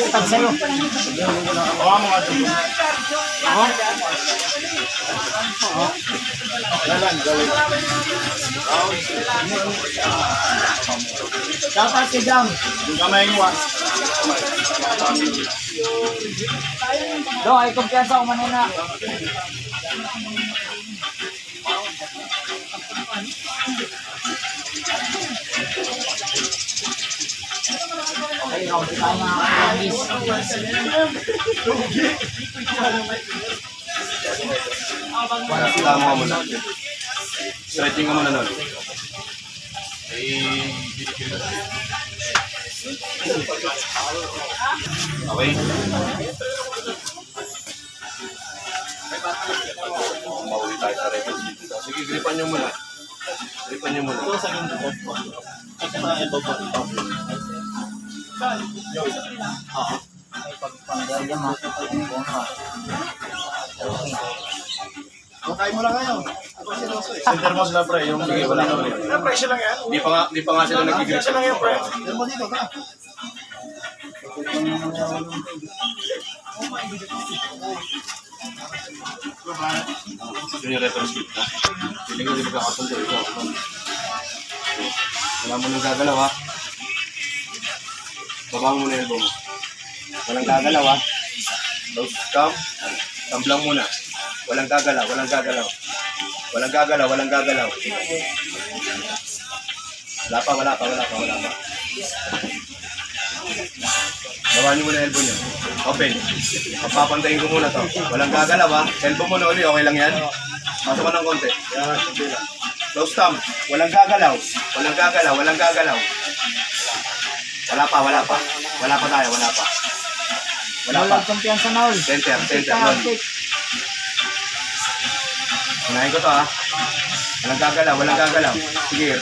Tag sa'yo. Oo, mga dulo. Oo. Galan, galan. Dapat si Jam. Yung kamay mo, ah. Do, ay kumpiyansa ko manina. Okay, okay tayo mga kagis. Tama mo na. Stretching ka muna nun. Okay. Mauwi tayo sa reference dito. Sige, gripan nyo muna. Gripan nyo muna. Ito sa akin dito. Ito sa elbow ko. Ay pagpanggal yan mga kapag-ibong ka. Kain mo lang ngayon. Center mo sila, pre. Yung Sige, wala ka ulit. presyo lang yan. Di pa nga sila nag-grip. Presyo lang yan, pre. Yan mo dito, ka. Yun yung reference kit na. Piling ko, di ba kakasundo ito. Wala mo nang gagalaw, ha? Baba mo muna yung elbow mo. Walang gagalaw, ha? Close, calm. Calm lang muna. Walang gagalaw, walang gagalaw. Walang gagalaw, walang gagalaw. Wala pa, wala pa, wala pa, wala pa. Baba niyo muna yung elbow niyo. Open. Papapantayin ko muna to. Walang gagalaw, ha? Elbow mo na uli, okay lang yan? Pasok ka ng konti. Yan, hindi lang. Close thumb. Walang gagalaw. Walang gagalaw, walang gagalaw. Wala pa, wala pa. Wala pa tayo, wala pa. Wala pa. Walang kumpiyansa na ul. Center, center, non. Unahin ko to, ha. Walang gagalaw, walang gagalaw. Sige.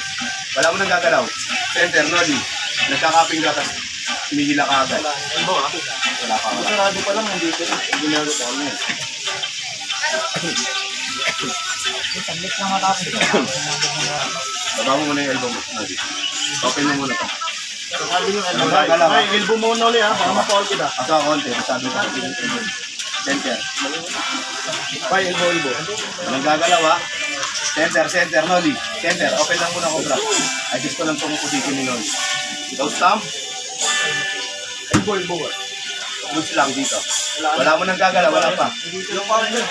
Wala mo nang gagalaw. Center, noli. Nagkakaping ka, tapos hinihila ka agad. Elbow, ha? Wala pa, wala pa. Sarado pa lang, nandito na. Ginagawa ko na yan. Saglit na matapos yun. Baba mo muna yung elbow mo, noli. Open mo muna to. Sabi yung elbow. Ay, elbow mo na ulit, ha? Baka ma-foul kita. Pasok ka konti, masabi ko. Center. Ay, elbow. Walang gagalaw, ha. Center, center, noli. Center, open lang muna, Cobra. Ay, gusto lang pumupusikin ni noli. Close thumb. Elbow. Loose lang dito. Wala mo nang gagalaw, wala pa.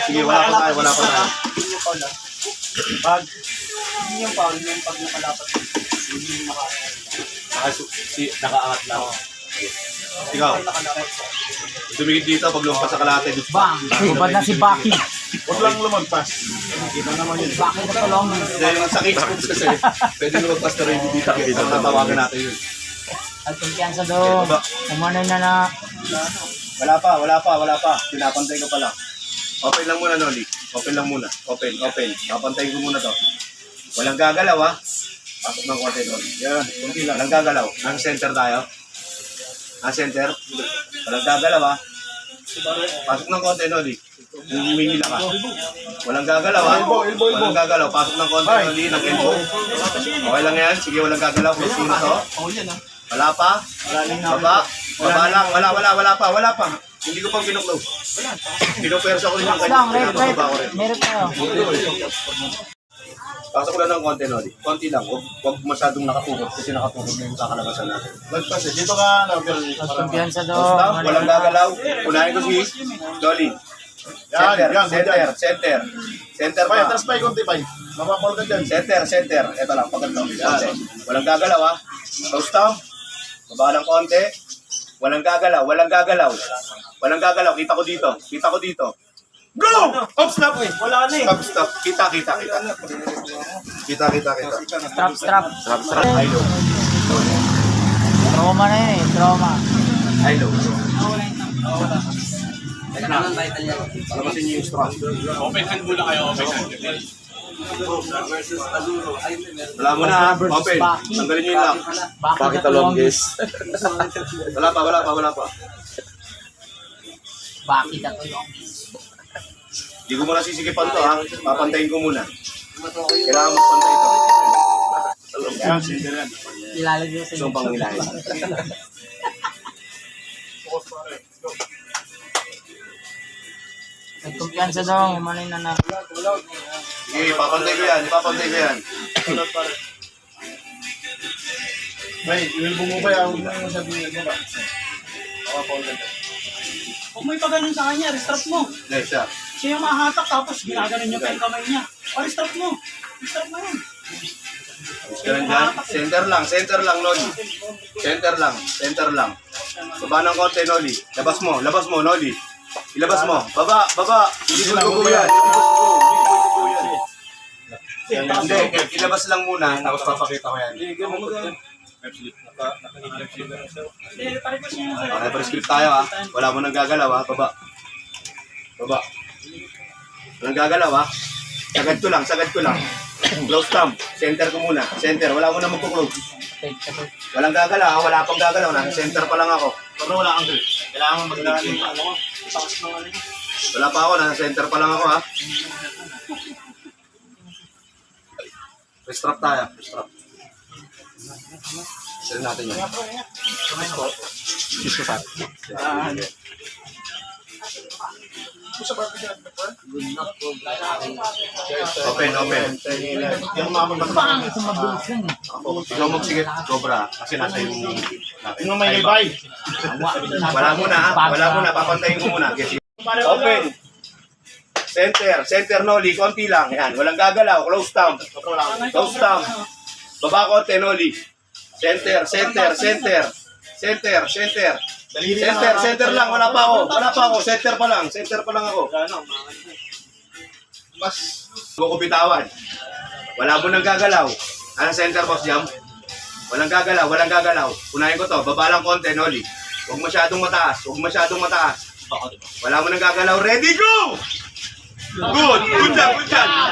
Sige, wala pa tayo, wala pa tayo. Pag, hindi yung foul, yung pag nakalapat. Nakaangat lang. Ikaw. Dumikit dito, pag lumpas sa kalate. Bang! Ubad na si Baki. Huwag lang lumagpas. Kita naman yun. Baki na tulong. Dahil yung sa cage moves kasi, pwede lumpas na rin dito. Ang natawagan natin yun. Ay kumpiyansa do. Umanay na. Wala pa. Pinapantay ko pa lang. Open lang muna, Noli. Open lang muna. Open. Papantayin ko muna to. Walang gagalaw, ha. Pasok ng konti, Noli. Yan, kunti lang. Walang gagalaw. Nang center tayo. Nang center. Walang gagalaw, ha. Pasok ng konti, Noli. Humihila ka. Walang gagalaw, ha. Elbow. Walang gagalaw. Pasok ng konti, Noli. Ng elbow. Okay lang yan. Sige, walang gagalaw. Close muna to. Wala pa. Baba lang. Wala pa. Hindi ko pa kinuklose. Pinupersa ko rin yung Lang, kanya. Baba ko rin. meron tayo. Pasok ko lang ng konti, Noli. Konti lang. Huwag masyadong nakapugod kasi nakapugod na yung kakalabasan natin. Lagpas eh. Dito ka, At kumpiyansa do. Close lang. Walang gagalaw. Unahin ko si Dolly. Center. Center Pay, pa. atras pa, konti pa. Mapapal ka dyan. Center. Ito lang. Pagkanta. Yan. Walang gagalaw, ha. Close down. Baba ng konti. Walang gagalaw. Kita ko dito. Go! Stop. Wala na eh. Stop. Kita. Strap. High low. Trauma na yun eh. Trauma. High low. Palabasin niyo yung strap. Open hand muna kayo, open hand. Wala mo na, ha? Open. Tanggalin niyo yung lock. Bakit na tulongis? Wala pa. Bakit na tulongis? Hindi ko muna sisikipan to, ha? Papantayin ko muna. Kailangan magpantay ito. Yan, sindiran. Ilalagay sa Gusto pang ilahin. Nagkumpiyansa daw, umanay na na. Sige, papantay ko yan. Ipapantay ko yan. May, ilbong mo ba yan? Huwag mo yung sabihin mo ba? Huwag mo ipaganon sa kanya, restart mo. Next, siya. Siya yung mahatak tapos ginaganon niyo pa yung kamay niya. Restart mo. Restart mo yun. Ganun dyan. Center lang, Noli. Center lang. Baba ng konti, Noli. Labas mo, Noli. Ilabas mo. Baba. Hindi ko gugo yan. Hindi, ilabas lang muna, tapos papakita ko yan. Hindi, pare-pas niya yung Okay, prescript tayo ha. Wala mo nang gagalaw ha. Baba. Walang gagalaw ha. Sagad ko lang. Close thumb. Center ko muna. Center. Wala mo na magpo-close. Walang gagalaw ha. Wala pang gagalaw na. Center pa lang ako. Pero wala kang grip. Kailangan mo mag-grip. Wala pa ako. Nasa center pa lang ako ha. Restrap tayo. Restrap. Sila natin yan. Open. Yung mga Bakit ito mabilis lang eh? Ikaw magsigit, Cobra. Kasi nasa yung... Yung may ibay. Wala muna ha. Papantayin ko muna. Yes. Open. Center, Noli. Konti lang. Yan. Walang gagalaw. Close thumb. Baba konti, Noli. Center lang. Wala pa ako. Center pa lang ako. Mas Huwag ko bitawan. Wala mo nang gagalaw. Ano center, boss jam? Walang gagalaw. Unahin ko to. Baba lang konti, Noli. Huwag masyadong mataas. Wala mo nang gagalaw. Ready, go! Good lang.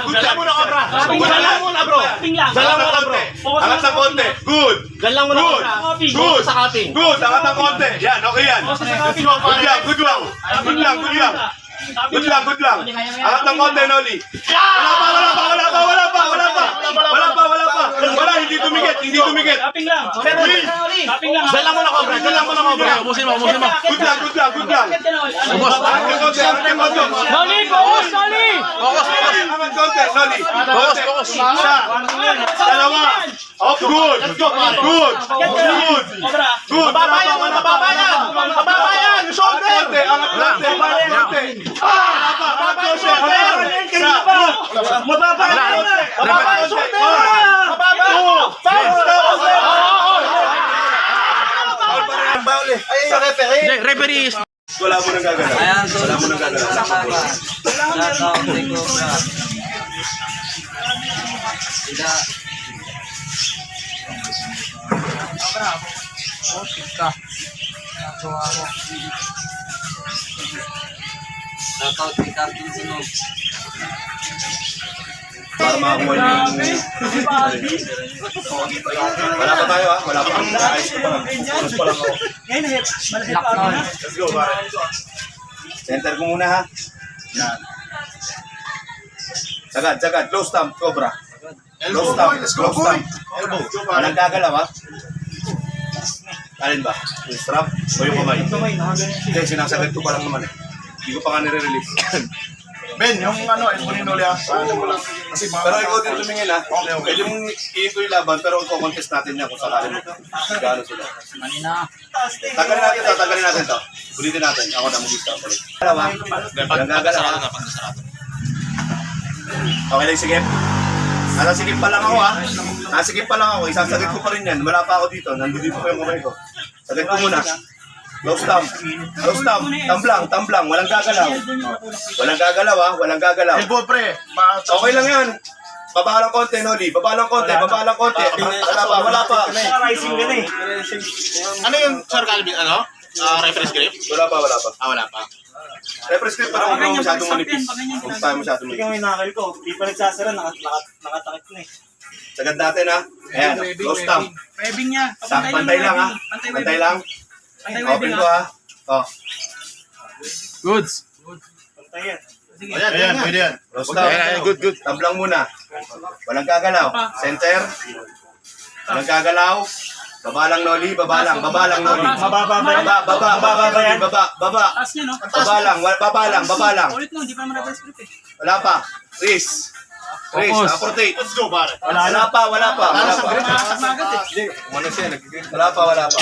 Dala mo na, Cobra. Dala mo na, bro. Angat ng konti. Good. Dala mo na, Cobra. Good. Sa cutting. Good. Angat ng konti. Yan, okay yan. Good lang. Angat ng konti, Noli. Wala pa. Wala, hindi tumigit. Tapping lang. Dala mo na, Cobra. Ubusin mo. Good lang. Angat ng konti. Noli, focus, Noli! Angat konti, Noli. Focus. Isa. Dalawa. Oh, good. Cobra. Mababa yan. Yung shoulder. Angat konti. Referee. Wala mo nang gagalaw. Ayan, so, Wala mo nang gagalaw. Shoutout kay Cobra. Sila. Cobra, posted ka. Nagawa ko. Shoutout kay Cartoon Sunog. Para makakuha yung... Wala pa tayo ha. Wala pa. Ayos ko pa lang. Punos pa lang ako. Ngayon, malahit Lock pa on. na. Let's go, pare. Center ko muna ha. Yan. Sagad. Close thumb, Cobra. Close thumb. Walang gagalaw ha. Alin ba? Yung strap o yung kamay? Hindi, sinasagad ko pa lang naman eh. Hindi ko pa nga nire-release. Ben, yung ilbunin ulit Ano mo lang. Kasi mga Pero ikaw din tumingin ha. Pwede mong i-ito yung laban, pero i-contest natin yan kung sakali mo. Gano'n sila. Manina. Tanggalin natin to. Ulitin natin. Ako na mag-stop ulit. Dalawa. Walang gagalaw ha. Okay lang, sige. Sikip pa lang ako ha. Sikip pa lang ako. Isasagad ko pa rin yan. Wala pa ako dito. Nandito pa yung kamay ko. Sagad ko muna. Close thumb. Tamblang. Walang gagalaw. Walang gagalaw. elbow pre. Okay lang yan. Baba lang konti, Noli. Baba lang konti. Wala pa. Rising ka na eh. Ano yung Sir Calvin? Referee script? Wala pa. Wala pa. Referee script pa rin. Huwag masyadong manipis. Huwag tayo masyadong manipis. Ikaw yung nakakal ko. Di pa nagsasara, nakatakit na eh. Sagad natin ha. Ayan. Close thumb. Webbing niya. Pantay lang ha. Pantay lang. Open ko ha. Oh. Goods. Pantay yan. Ayan, pwede yan. Close thumb. Good. Tablang muna. Walang gagalaw. Center. Walang gagalaw. Baba lang, Noli. Baba lang, Noli. Mababa ba yan? Baba yan. Baba. Taas niya, no? Baba lang. Ulit no, hindi pa naman reverse grip eh. Wala pa. Riz, approtate. Let's go, pare. Wala pa. Nakasag na agad eh. Umano siya, wala pa.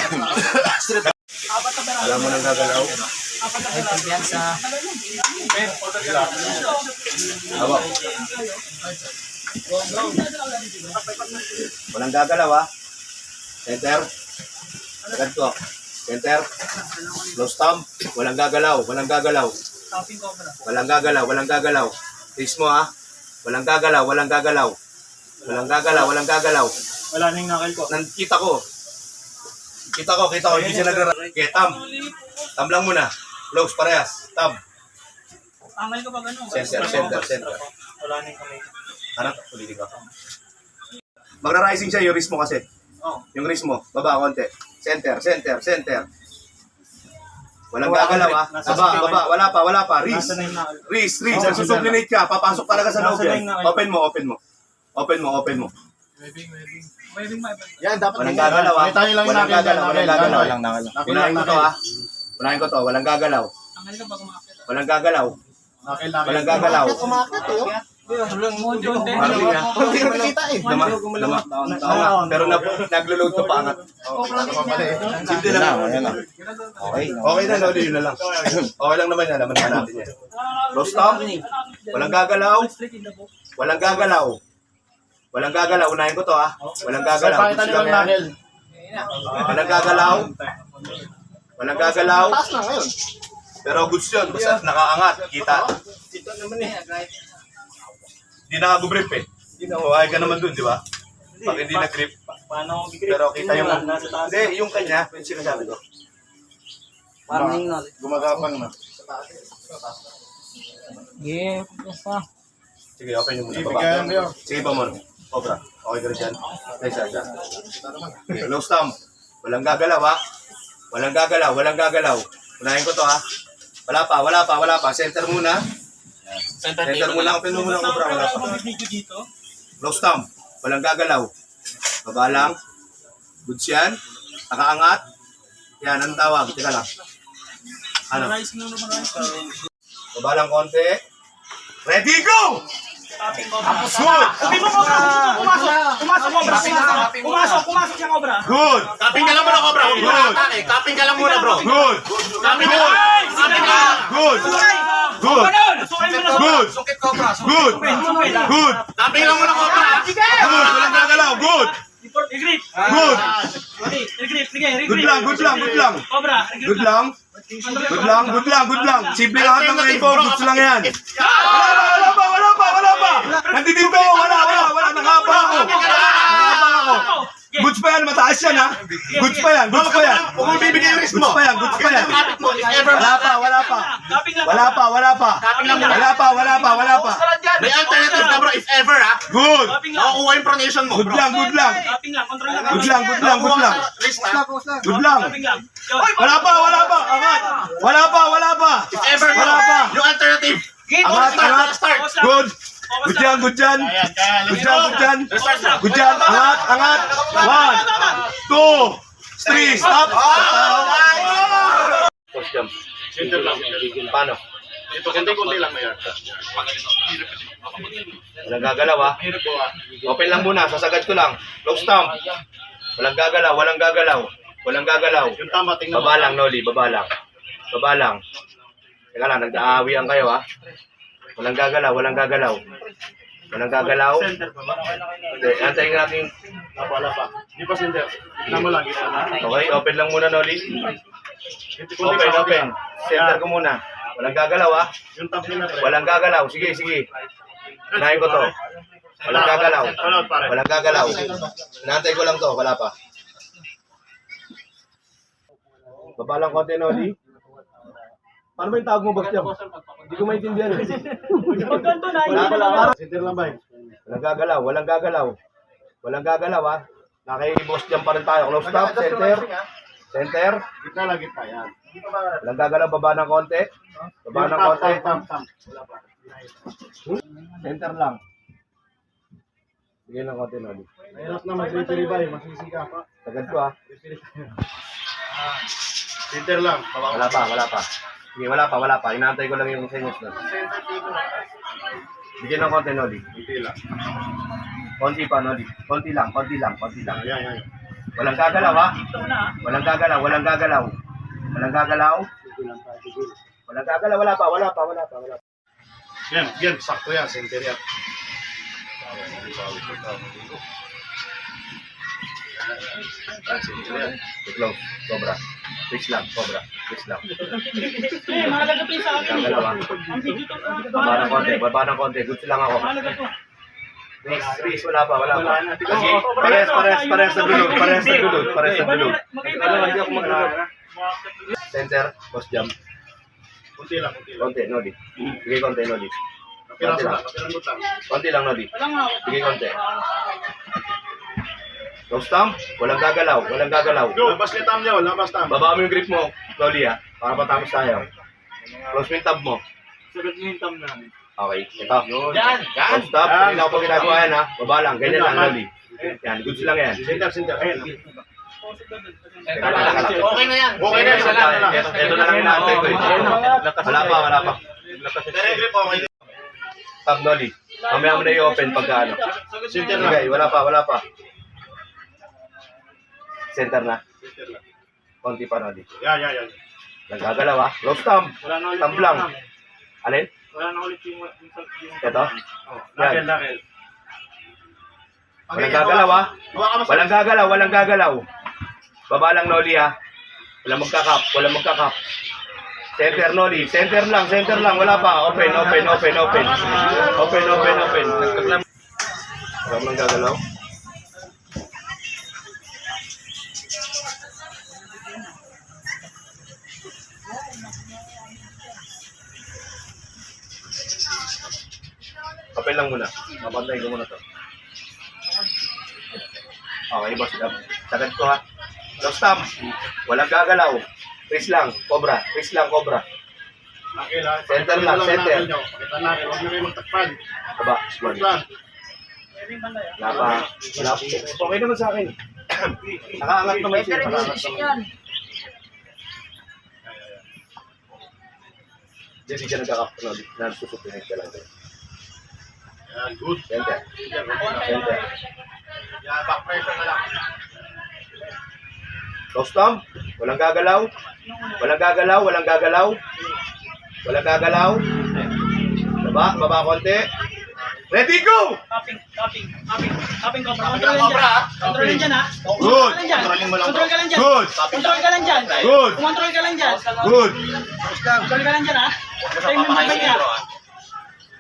Apat na ba? Alam mo nang gagalaw. Ay, kumpiyansa. Hawak. Walang gagalaw, ha? Center. Agad ko. Center. Close thumb. Walang gagalaw. Topping cobra. Walang gagalaw. Please mo, ha? Walang gagalaw. Wala na yung knuckle ko. Kita ko. Hindi siya nagra. Okay, thumb. Thumb lang muna. Close, parehas. Thumb. Angal ko pag ano. Center. Wala na yung kamay. Harap, ulitin ka. Magra-rising siya yung wrist mo kasi. Yung wrist mo, baba konti. Center. Walang gagalaw, ha? Baba, wala pa. Nasa na yung knuckle. Wrist. Susublinate ka. Papasok talaga sa loob yan. Open mo. Waving my bag. Yan, dapat Walang gagalaw, ha? Tayo lang yung Walang gagalaw. Unahin ko to, ha? Walang gagalaw. Angal ko pag umakit. Walang gagalaw. Umakit eh, oh. Parang nga. Hindi ko nakikita eh. Lama. Pero naglo-load ka pa angat. Simple lang. Okay na, Loli, yun na lang. Okay lang naman yan, naman natin yan. Close thumb. Walang gagalaw. Unahin ko to, ha? Walang gagalaw. Pakita niyo yung knuckle. Walang gagalaw. Taas na ngayon. Pero goods yun, basta nakaangat, kita. Hindi nakagugrip eh. Huwag ka naman dun, di ba? Pag hindi nag-grip. Paano ako Pero kita yung... Nasa taas. Hindi, yung kanya, yung sinasabi ko. Parang yung knowledge. Gumagapang na. Yeah, kumpiyansa. Sige, open yung muna. Baba. Sige pa mo. Cobra. Okay ka rin dyan. Next, siya. Okay, close thumb. Walang gagalaw, ha? Walang gagalaw. Unahin ko to, ha? Wala pa. Center muna. Center muna. Open mo muna, Cobra. Wala pa. Video dito. Close thumb. Walang gagalaw. Baba lang. Goods yan. Nakaangat. Yan, anong tawag? Teka lang. Ano? Rising. Baba lang konti. Ready, go! Topping cobra. Good! Sabi mo cobra. Pumasok cobra. Pumasok siya cobra. Good! Kaping ka lang muna, Cobra. Huwag mo na atake. Kaping ka lang muna, bro. Good! Kaping ka lang. Kaping ka lang. Good! Good! Good! Sungkit, Cobra. Good! Good! Kaping lang muna, Cobra. Good! Walang gagalaw! Good! Regrip. Good! Regrip. Sige, regrip. Good lang! Cobra. Regrip Good lang! Good lang! Simple lahat ng rainbow. Goods lang yan. Wala pa! Nandito ko! Wala! Nakapa ako! Goods pa yan, mataas yan, ha? Goods pa yan! Huwag mo bibigay yung risk mo. Goods pa yan! Kapit mo, if ever. Wala pa! Topping lang. Kaping lang muna. Wala pa! May alternative na, bro, if ever, ha. Good! Topping lang. Nakukuha yung pronation mo, Good bro. lang! Topping lang. Control lang. Good lang! Nakukuha ka sa wrist, ha. Good lang! Topping lang. Wala pa! Angat! Wala pa! If ever, bro. Wala pa! Yung alternative. Angat! Start. Good! Good yan! Good yan! Angat! 1, 2, 3, stop! Cross jump. Center lang. Paano? Ito, konti-konti lang na yan. Walang gagalaw, ha? Open lang muna, sasagad ko lang. Close thumb. Walang gagalaw. Yung tama, tingnan mo. Baba lang, Noli. Baba lang. Teka lang, nag-aawian kayo, ha? Walang gagalaw. Center pa ba? Okay, antayin natin. Wala pa. Di pa center. Tingnan mo lang. Ito na. Okay, open lang muna, Noli. Open. Center ko muna. Walang gagalaw, ha? Yung top nila, pre. Walang gagalaw. Sige. Unahin ko to. Walang gagalaw. Inaantay ko lang to. Wala pa. Baba lang konti, Noli. Paano ba yung tawag mo, Bastian? Hindi ko maintindihan. Magkanto na. Center lang ba? Walang gagalaw, ha? Naki-boss jump pa rin tayo. Close stop, center. Gitna lang, gitna. Yan. Walang gagalaw, baba ng konti. Center lang. Bigyan ng konti, Noli. Mahirap na mag-retrieve, masisi ka. Tagad ko, ah. Center lang. Wala pa. Sige, wala pa. Inaantay ko lang yung senyos nun. Bigyan ng konti, Noli. Hindi lang. Konti pa, Noli. Konti lang. Yan. Walang gagalaw, ha? Walang gagalaw. Walang gagalaw, wala pa. Yan, sakto yan, center yan. Wait lang, sobra. Fix lang. Eh, mahalaga pa yung sa akin. Gagalaw, ha? Ang video to. Baba ng konti. Goods lang ako. Mahalaga to. Please, wala pa. Sige, parehas sa dulod. Hindi ako maglulod. Center, post jump. Kunti lang. Konti, Noli. Bigay konti, Noli. Napirang butang. Konti lang, Noli. Wala nga ako. Bigay konti. Close stamp, walang gagalaw. Labas ni Tam niya, labas Tam. Baba mo yung grip mo, Noli, ha? Para matapos tayo. Close mo yung tab mo. Sagot mo yung tam namin. Okay, ito. Close stamp, hindi na ako pa ginagawa yan, ha? Baba lang, ganyan lang, Noli. Yan, goods lang yan. Center. Ayun. Okay na yan. Okay na, isa lang. Ito na lang inaantay ko. Wala pa. Tab, Noli. Mamaya mo na i-open pagka ano. Center lang. Okay, wala pa. Center na. Konti pa, Noli. Yan. Nagagalaw, ha? Close stamp. Wala na ulit Stamp lang. Alin? Wala na ulit yung Ito? Yan. Lakil. Walang gagalaw, ha? Walang gagalaw. Baba lang, Noli, ha? Walang magkakap. Center, Noli. Center lang. Wala pa. Open. Walang gagalaw. Open lang muna. Mapantayin ko muna to. Okay, boss. Sagad ko, ha? Close stamp. Walang gagalaw. Freeze lang, cobra. Lakil ha. Center lang, center. Pakita natin, huwag na kayo magtakpan. Aba, smart. Good lang. Wala pa. Okay naman sa akin. Nakaangat naman siya. Hindi siya nagkakap. Nagsusupinig ka lang. Yan, good. Center. Yan, back pressure na lang. Close stamp. Walang gagalaw. Baba konti. Ready, go! Copying cobra. Control lang dyan, ha? Good. Control ka lang dyan. Good. Control ka lang dyan. Good. Control ka lang dyan. Good. Control ka lang dyan, ha? Hintay mo yung babay niya.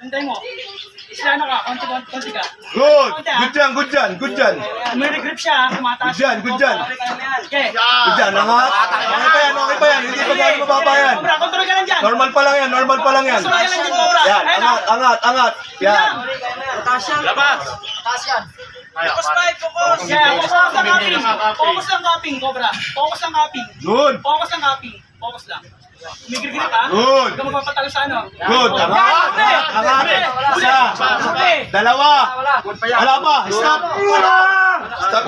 Hintay mo. Islano ka. Konti ka. Good. Good dyan. May regrip siya, ha? Kumataas. Good dyan. Okay. Good dyan. Angat. Okay pa yan. Hindi pa gano'n mababa yan. Cobra, control ka lang dyan. Normal pa lang yan. Control ka lang dyan, Cobra. Yan. Angat. Yan. Labas. Focus. Yeah, focus lang copying. Focus lang copying, Cobra. Focus lang. May grip ka? Good. Huwag ka magpapatalo sa ano. Good. Angat. Isa. Dalawa. Wala pa. Stop. Stop.